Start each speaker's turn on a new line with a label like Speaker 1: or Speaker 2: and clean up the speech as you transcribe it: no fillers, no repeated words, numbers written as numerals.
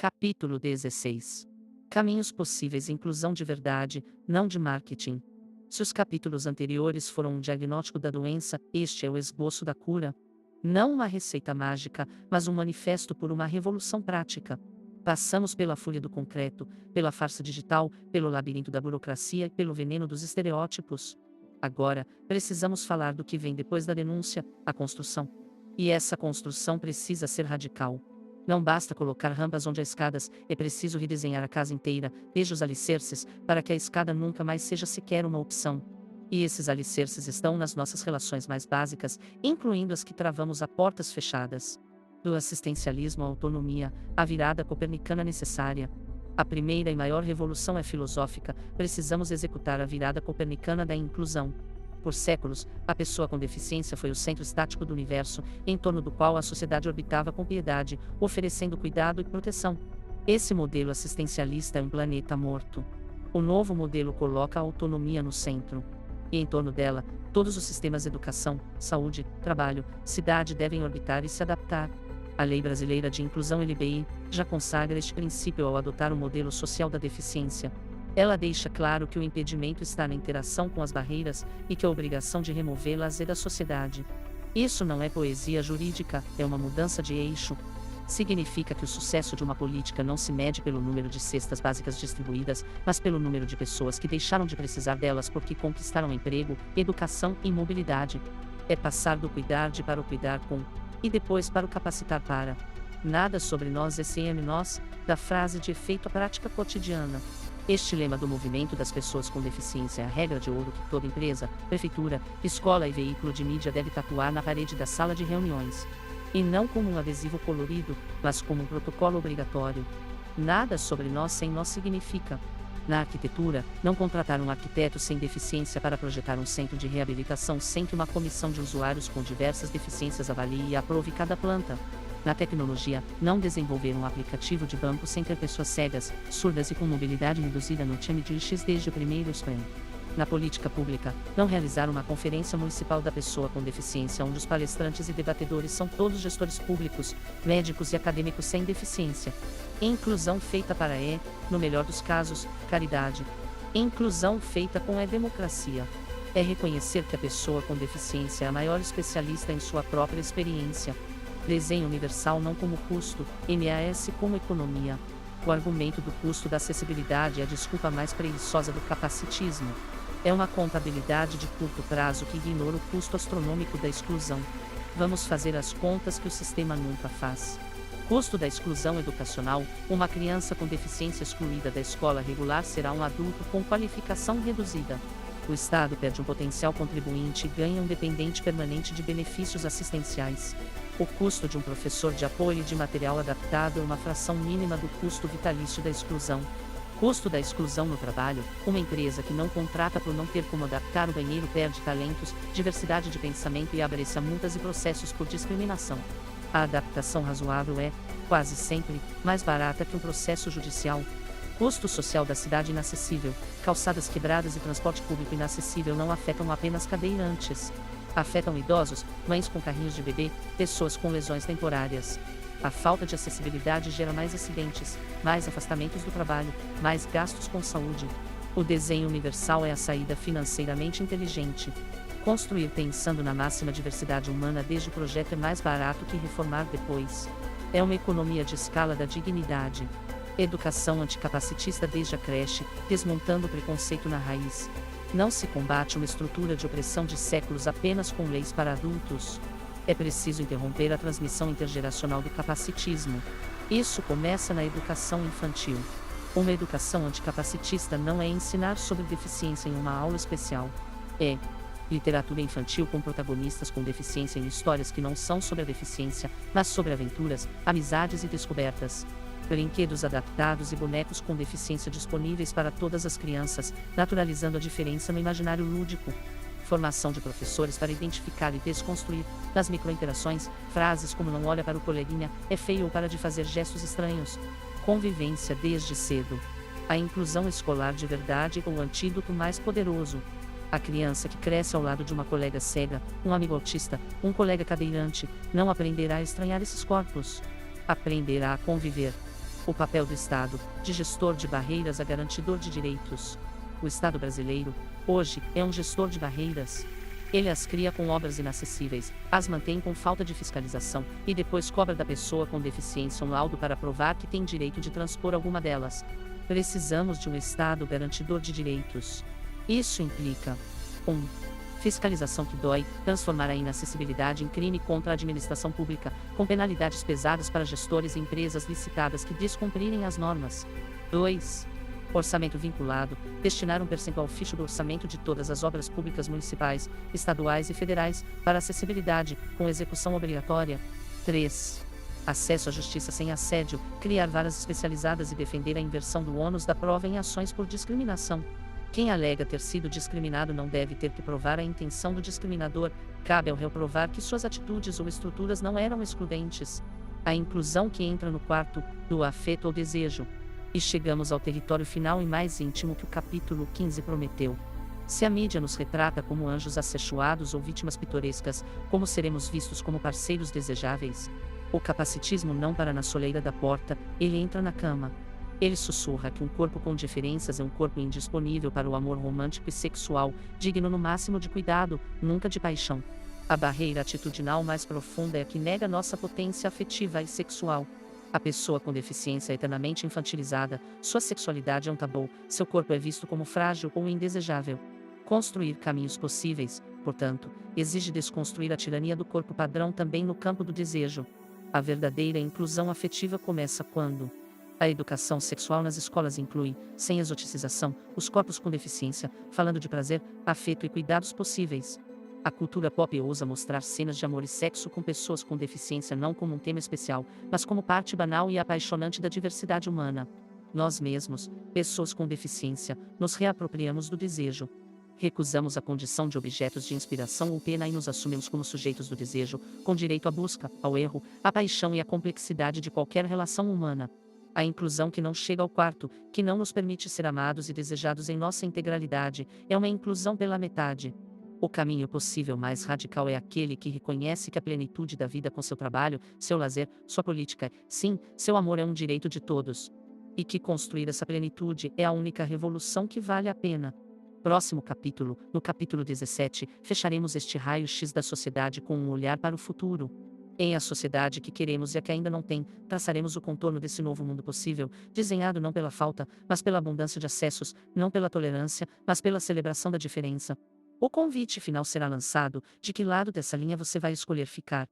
Speaker 1: Capítulo 16. Caminhos possíveis: inclusão de verdade, não de marketing. Se os capítulos anteriores foram um diagnóstico da doença, este é o esboço da cura. Não uma receita mágica, mas um manifesto por uma revolução prática. Passamos pela fúria do concreto, pela farsa digital, pelo labirinto da burocracia e pelo veneno dos estereótipos. Agora, precisamos falar do que vem depois da denúncia: a construção. E essa construção precisa ser radical. Não basta colocar rampas onde há escadas, é preciso redesenhar a casa inteira, desde os alicerces, para que a escada nunca mais seja sequer uma opção. E esses alicerces estão nas nossas relações mais básicas, incluindo as que travamos a portas fechadas. Do assistencialismo à autonomia, a virada copernicana necessária. A primeira e maior revolução é filosófica: precisamos executar a virada copernicana da inclusão. Por séculos, a pessoa com deficiência foi o centro estático do universo, em torno do qual a sociedade orbitava com piedade, oferecendo cuidado e proteção. Esse modelo assistencialista é um planeta morto. O novo modelo coloca a autonomia no centro. E em torno dela, todos os sistemas educação, saúde, trabalho, cidade devem orbitar e se adaptar. A Lei Brasileira de Inclusão (LBI) já consagra este princípio ao adotar o modelo social da deficiência. Ela deixa claro que o impedimento está na interação com as barreiras e que a obrigação de removê-las é da sociedade. Isso não é poesia jurídica, é uma mudança de eixo. Significa que o sucesso de uma política não se mede pelo número de cestas básicas distribuídas, mas pelo número de pessoas que deixaram de precisar delas porque conquistaram emprego, educação e mobilidade. É passar do cuidar de para o cuidar com, e depois para o capacitar para. Nada sobre nós SM nós, da frase de efeito à prática cotidiana. Este lema do movimento das pessoas com deficiência é a regra de ouro que toda empresa, prefeitura, escola e veículo de mídia deve tatuar na parede da sala de reuniões. E não como um adesivo colorido, mas como um protocolo obrigatório. Nada sobre nós sem nós significa. Na arquitetura, não contratar um arquiteto sem deficiência para projetar um centro de reabilitação sem que uma comissão de usuários com diversas deficiências avalie e aprove cada planta. Na tecnologia, não desenvolver um aplicativo de banco sem ter pessoas cegas, surdas e com mobilidade reduzida no time de X desde o primeiro sprint. Na política pública, não realizar uma conferência municipal da pessoa com deficiência onde os palestrantes e debatedores são todos gestores públicos, médicos e acadêmicos sem deficiência. Inclusão feita para no melhor dos casos, caridade. Inclusão feita com democracia. É reconhecer que a pessoa com deficiência é a maior especialista em sua própria experiência. Desenho universal não como custo, MAS como economia. O argumento do custo da acessibilidade é a desculpa mais preguiçosa do capacitismo. É uma contabilidade de curto prazo que ignora o custo astronômico da exclusão. Vamos fazer as contas que o sistema nunca faz. Custo da exclusão educacional: uma criança com deficiência excluída da escola regular será um adulto com qualificação reduzida. O Estado perde um potencial contribuinte e ganha um dependente permanente de benefícios assistenciais. O custo de um professor de apoio e de material adaptado é uma fração mínima do custo vitalício da exclusão. Custo da exclusão no trabalho: uma empresa que não contrata por não ter como adaptar o banheiro perde talentos, diversidade de pensamento e abre-se a multas e processos por discriminação. A adaptação razoável é, quase sempre, mais barata que um processo judicial. Custo social da cidade inacessível: calçadas quebradas e transporte público inacessível não afetam apenas cadeirantes. Afetam idosos, mães com carrinhos de bebê, pessoas com lesões temporárias. A falta de acessibilidade gera mais acidentes, mais afastamentos do trabalho, mais gastos com saúde. O desenho universal é a saída financeiramente inteligente. Construir pensando na máxima diversidade humana desde o projeto é mais barato que reformar depois. É uma economia de escala da dignidade. Educação anticapacitista desde a creche, desmontando o preconceito na raiz. Não se combate uma estrutura de opressão de séculos apenas com leis para adultos. É preciso interromper a transmissão intergeracional do capacitismo. Isso começa na educação infantil. Uma educação anticapacitista não é ensinar sobre deficiência em uma aula especial. É literatura infantil com protagonistas com deficiência em histórias que não são sobre a deficiência, mas sobre aventuras, amizades e descobertas. Brinquedos adaptados e bonecos com deficiência disponíveis para todas as crianças, naturalizando a diferença no imaginário lúdico. Formação de professores para identificar e desconstruir, nas microinterações, frases como não olha para o coleguinha, é feio ou para de fazer gestos estranhos. Convivência desde cedo. A inclusão escolar de verdade é o antídoto mais poderoso. A criança que cresce ao lado de uma colega cega, um amigo autista, um colega cadeirante, não aprenderá a estranhar esses corpos. Aprenderá a conviver. O papel do Estado, de gestor de barreiras a garantidor de direitos. O Estado brasileiro, hoje, é um gestor de barreiras. Ele as cria com obras inacessíveis, as mantém com falta de fiscalização, e depois cobra da pessoa com deficiência um laudo para provar que tem direito de transpor alguma delas. Precisamos de um Estado garantidor de direitos. Isso implica 1. Fiscalização que dói, transformar a inacessibilidade em crime contra a administração pública, com penalidades pesadas para gestores e empresas licitadas que descumprirem as normas. 2. Orçamento vinculado, destinar um percentual fixo do orçamento de todas as obras públicas municipais, estaduais e federais, para acessibilidade, com execução obrigatória. 3. Acesso à justiça sem assédio, criar varas especializadas e defender a inversão do ônus da prova em ações por discriminação. Quem alega ter sido discriminado não deve ter que provar a intenção do discriminador, cabe ao réu provar que suas atitudes ou estruturas não eram excludentes. A inclusão que entra no quarto, do afeto ou desejo. E chegamos ao território final e mais íntimo que o capítulo 15 prometeu. Se a mídia nos retrata como anjos assexuados ou vítimas pitorescas, como seremos vistos como parceiros desejáveis? O capacitismo não para na soleira da porta, ele entra na cama. Ele sussurra que um corpo com diferenças é um corpo indisponível para o amor romântico e sexual, digno no máximo de cuidado, nunca de paixão. A barreira atitudinal mais profunda é a que nega nossa potência afetiva e sexual. A pessoa com deficiência é eternamente infantilizada, sua sexualidade é um tabu, seu corpo é visto como frágil ou indesejável. Construir caminhos possíveis, portanto, exige desconstruir a tirania do corpo padrão também no campo do desejo. A verdadeira inclusão afetiva começa quando a educação sexual nas escolas inclui, sem exoticização, os corpos com deficiência, falando de prazer, afeto e cuidados possíveis. A cultura pop ousa mostrar cenas de amor e sexo com pessoas com deficiência não como um tema especial, mas como parte banal e apaixonante da diversidade humana. Nós mesmos, pessoas com deficiência, nos reapropriamos do desejo. Recusamos a condição de objetos de inspiração ou pena e nos assumimos como sujeitos do desejo, com direito à busca, ao erro, à paixão e à complexidade de qualquer relação humana. A inclusão que não chega ao quarto, que não nos permite ser amados e desejados em nossa integralidade, é uma inclusão pela metade. O caminho possível mais radical é aquele que reconhece que a plenitude da vida com seu trabalho, seu lazer, sua política, sim, seu amor é um direito de todos. E que construir essa plenitude é a única revolução que vale a pena. Próximo capítulo, no capítulo 17, fecharemos este raio-x da sociedade com um olhar para o futuro. Em a sociedade que queremos e a que ainda não tem, traçaremos o contorno desse novo mundo possível, desenhado não pela falta, mas pela abundância de acessos, não pela tolerância, mas pela celebração da diferença. O convite final será lançado: de que lado dessa linha você vai escolher ficar?